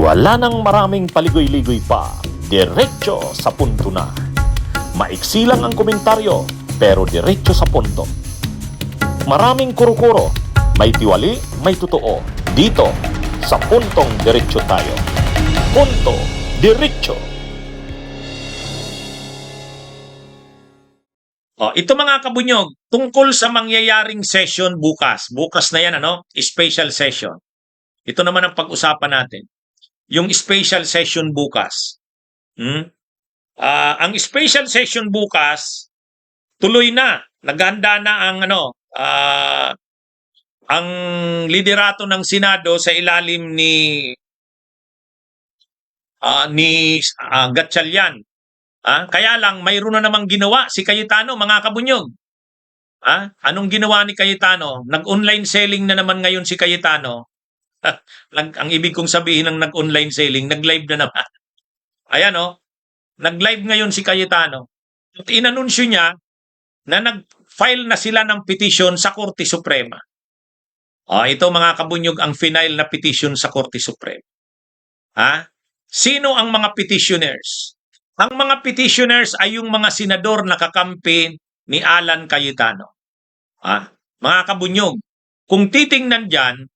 Wala nang maraming paligoy-ligoy pa, diretso sa punto na. Maiksi lang ang komentaryo, pero diretso sa punto. Maraming kuro-kuro, may tiwali, may totoo. Dito, sa puntong diretso tayo. Punto, diretso. Ito mga kabunyog, tungkol sa mangyayaring session bukas. Bukas na yan, special session. Ito naman ang pag-usapan natin. Yung special session bukas. Ang special session bukas, tuloy na. Naghanda na ang liderato ng Senado sa ilalim ni Gatchalian. Kaya lang, mayroon na namang ginawa si Cayetano, mga kabunyog. Anong ginawa ni Cayetano? Nag-online selling na naman ngayon si Cayetano. Ang ibig kong sabihin ng nag-online selling, nag-live na naman. Ayan nag-live ngayon si Cayetano. At inanunsyo niya na nag-file na sila ng petition sa Korte Suprema. Ito mga kabunyog ang final na petition sa Korte Suprema. Sino ang mga petitioners? Ang mga petitioners ay yung mga senador na kakampi ni Alan Cayetano. Mga kabunyog, kung titingnan dyan,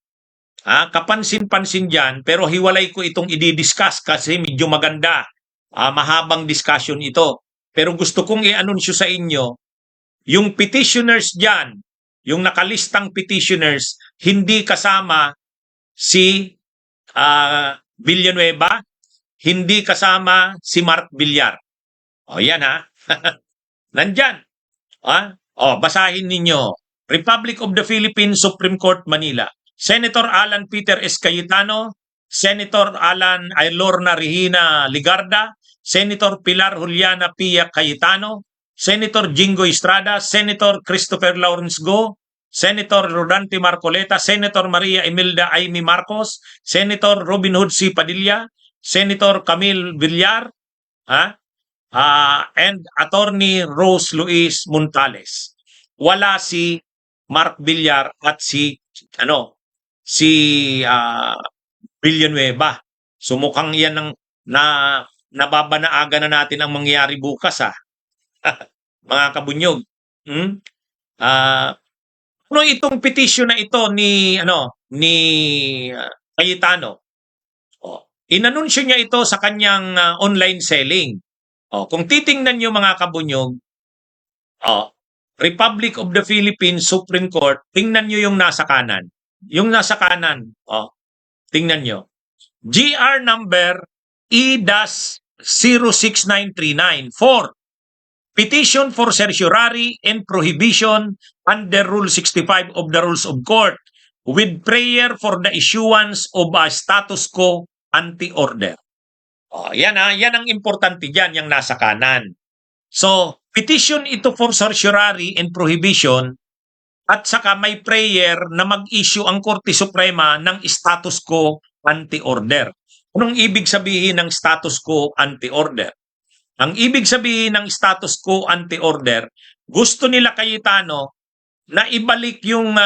kapansin-pansin dyan, pero hiwalay ko itong i-discuss kasi medyo maganda. Mahabang discussion ito. Pero gusto kong i-anunsyo sa inyo, yung petitioners dyan, yung nakalistang petitioners, hindi kasama si Villanueva, hindi kasama si Mark Villar. Yan Nandyan. Basahin ninyo. Republic of the Philippines, Supreme Court, Manila. Senator Alan Peter S. Cayetano, Senator Lorna Regina Ligarda, Senator Pilar Juliana Pia Cayetano, Senator Jingo Estrada, Senator Christopher Lawrence Go, Senator Rodante Marcoleta, Senator Maria Imelda Aimee Marcos, Senator Robin Hood C. Padilla, Senator Camille Villar, and Attorney Rose Luis Montales. Wala si Mark Villar at si Villanueva. So mukhang yan ang nababanaaga na natin ang mangyayari bukas mga kabunyog. Ano itong petition na ito ni Cayetano? Inanunsyo niya ito sa kanyang online selling. Kung titingnan niyo mga kabunyog, Republic of the Philippines Supreme Court, tingnan niyo yung nasa kanan. Yung nasa kanan, tingnan niyo. GR number E-06939 for petition for certiorari and prohibition under Rule 65 of the Rules of Court with prayer for the issuance of a status quo anti-order. Yan ang importante dyan, yung nasa kanan. So, petition ito for certiorari and prohibition at saka may prayer na mag-issue ang Korte Suprema ng status quo anti-order. Anong ibig sabihin ng status quo anti-order? Ang ibig sabihin ng status quo anti-order, gusto nila Cayetano na ibalik yung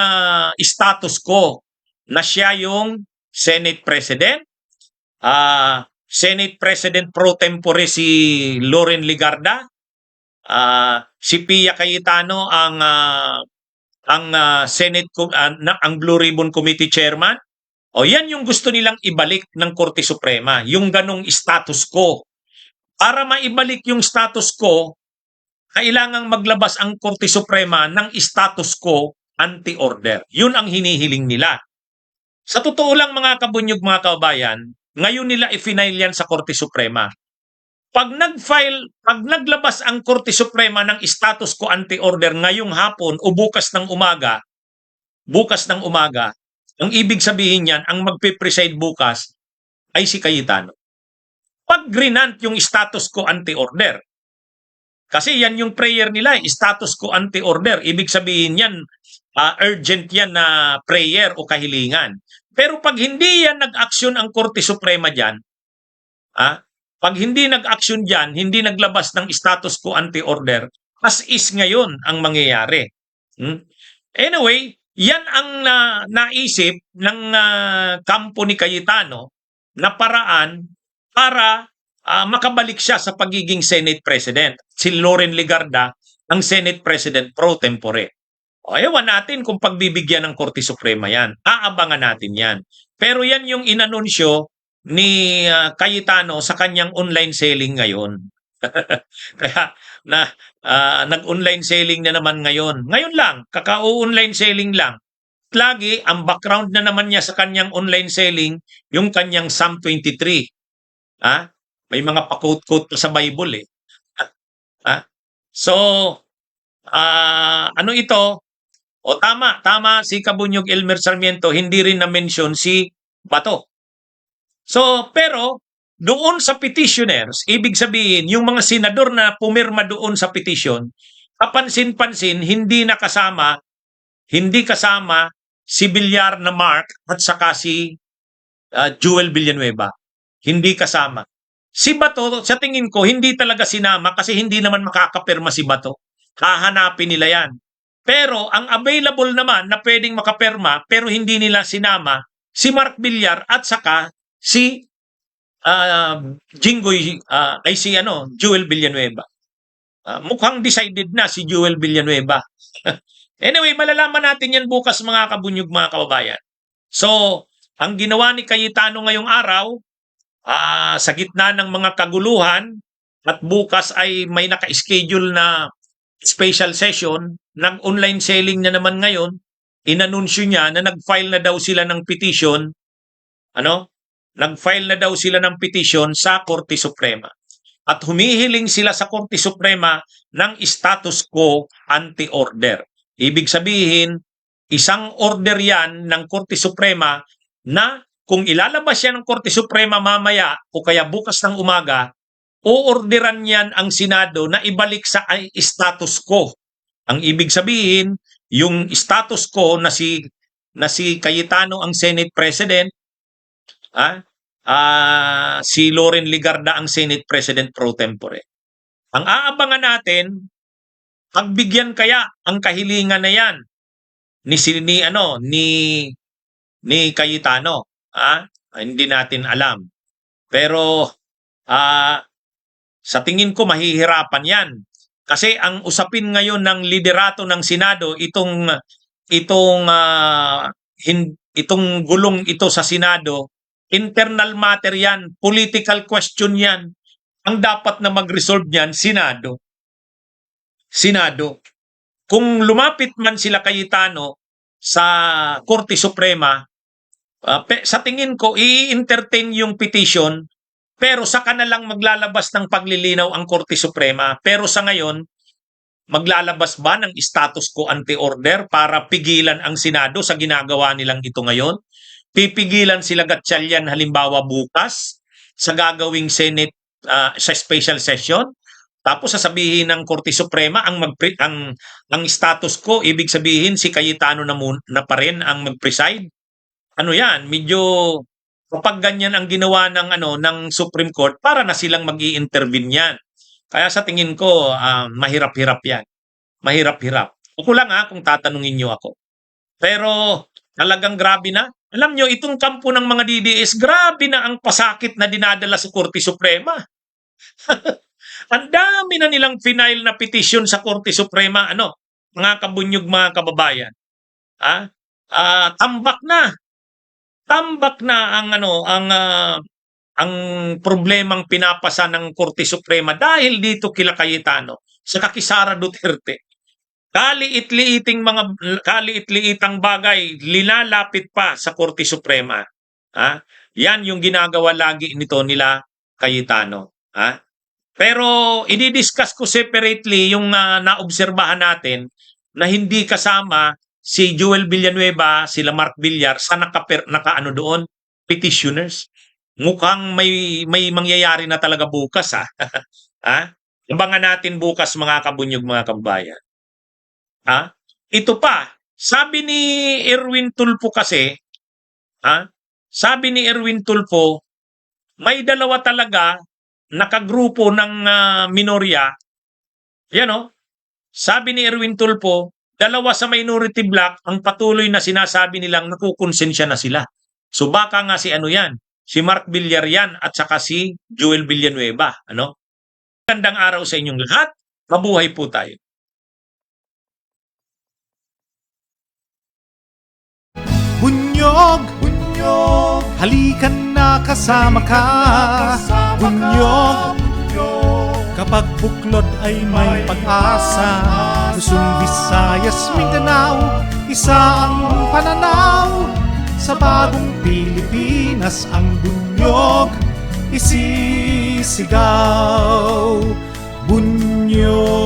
status quo na siya yung Senate President, Senate President pro tempore si Loren Ligarda, si Pia Cayetano ang Senate ang Blue Ribbon Committee Chairman. Yan yung gusto nilang ibalik ng Korte Suprema, yung ganong status quo. Para maibalik yung status quo, kailangang maglabas ang Korte Suprema ng status quo anti-order. Yun ang hinihiling nila. Sa totoo lang mga kabunyog, mga kababayan, ngayon nila i-final yan sa Korte Suprema. Pag naglabas ang Korte Suprema ng status quo anti-order ngayong hapon o bukas ng umaga, ang ibig sabihin yan, ang magpe-preside bukas ay si Cayetano. Pag grinant yung status quo anti-order, kasi yan yung prayer nila, status quo anti-order, ibig sabihin yan, urgent yan na prayer o kahilingan. Pero pag hindi yan nag-aksyon ang Korte Suprema dyan, pag hindi nag-aksyon dyan, hindi naglabas ng status quo anti-order, as is ngayon ang mangyayari. Anyway, yan ang naisip ng kampo ni Cayetano na paraan para makabalik siya sa pagiging Senate President. Si Loren Legarda ang Senate President pro tempore. O, ewan natin kung pagbibigyan ng Korte Suprema yan. Aabangan natin yan. Pero yan yung inanunsyo ni Cayetano sa kanyang online selling ngayon. Kaya nag-online selling na naman ngayon. Ngayon lang, kakao-online selling lang. Lagi, ang background na naman niya sa kanyang online selling, yung kanyang Psalm 23. May mga pa-quote-quote pa sa Bible eh. So, ano ito? O tama si Kabunyog Elmer Sarmiento, hindi rin na-mention si Bato. So, pero doon sa petitioners, ibig sabihin, yung mga senador na pumirma doon sa petition, kapansin-pansin, hindi kasama si Villar na Mark at saka si Joel Villanueva. Hindi kasama. Si Bato, sa tingin ko, hindi talaga sinama kasi hindi naman makakapirma si Bato. Hahanapin nila yan. Pero ang available naman na pwedeng makapirma pero hindi nila sinama, si Mark Villar at saka si Joel Villanueva. Mukhang decided na si Joel Villanueva. Anyway, malalaman natin yan bukas mga kabunyog, mga kababayan. So, ang ginawa ni Cayetano ngayong araw, sa gitna ng mga kaguluhan, at bukas ay may naka-schedule na special session, nag-online selling na naman ngayon, inanunsyo niya na nag-file na daw sila ng petition, nag-file na daw sila ng petition sa Korte Suprema. At humihiling sila sa Korte Suprema ng status quo ante-order. Ibig sabihin, isang order yan ng Korte Suprema na kung ilalabas yan ng Korte Suprema mamaya o kaya bukas ng umaga, oorderan yan ang Senado na ibalik sa status quo. Ang ibig sabihin, yung status quo na si Cayetano ang Senate President, si Loren Legarda ang Senate President pro tempore. Ang aabangan natin, pagbigyan kaya ang kahilingan na yan ni Cayetano. Hindi natin alam. Pero sa tingin ko mahihirapan yan. Kasi ang usapin ngayon ng liderato ng Senado, itong gulong ito sa Senado, internal matter yan, political question yan. Ang dapat na mag-resolve yan, Senado. Kung lumapit man sila Cayetano sa Korte Suprema, sa tingin ko, i-entertain yung petition, pero saka na lang maglalabas ng paglilinaw ang Korte Suprema. Pero sa ngayon, maglalabas ba ng status quo ante-order para pigilan ang Senado sa ginagawa nilang ito ngayon? Pipigilan sila Gatchalian halimbawa bukas sa gagawing Senate sa special session? Tapos sasabihin ng Korte Suprema ang status quo, ibig sabihin si Cayetano na pa rin ang mag-preside. Ano yan, medyo kapag ganyan ang ginawa ng Supreme Court, para na silang mag-i-intervene yan. Kaya sa tingin ko, mahirap-hirap yan. Mahirap-hirap. Ako lang kung tatanungin nyo ako. Pero talagang grabe na. Alam nyo, itong kampo ng mga DDS, grabe na ang pasakit na dinadala sa Korte Suprema. Ang dami na nilang final na petition sa Korte Suprema, mga kabunyog, mga kababayan. Tambak na ang problemang pinapasa ng Korte Suprema dahil dito kila Cayetano sa Sara Duterte. Kaliit-liitang bagay linalapit pa sa Korte Suprema. Yan yung ginagawa lagi nila Cayetano. Pero i-discuss ko separately yung naobserbahan natin na hindi kasama si Joel Villanueva, sila Mark Villar sa nakaano doon, petitioners. Mukhang may mangyayari na talaga bukas Abangan natin bukas mga kabunyog, mga kababayan. Ito pa, sabi ni Erwin Tulfo kasi, may dalawa talaga nakagrupo ng minorya. Sabi ni Erwin Tulfo, dalawa sa minority block ang patuloy na sinasabi nilang nakukonsensya na sila. So baka nga si si Mark Villarian at saka si Joel Villanueva. Ano? Magandang araw sa inyong lahat. Mabuhay po tayo. Bunyog, bunyog, halikan na kasama ka. Bunyog, kapag buklod ay may pag-asa. Luzon, Visayas, Mindanao, isa ang pananaw. Sa bagong Pilipinas ang bunyog isisigaw. Bunyog.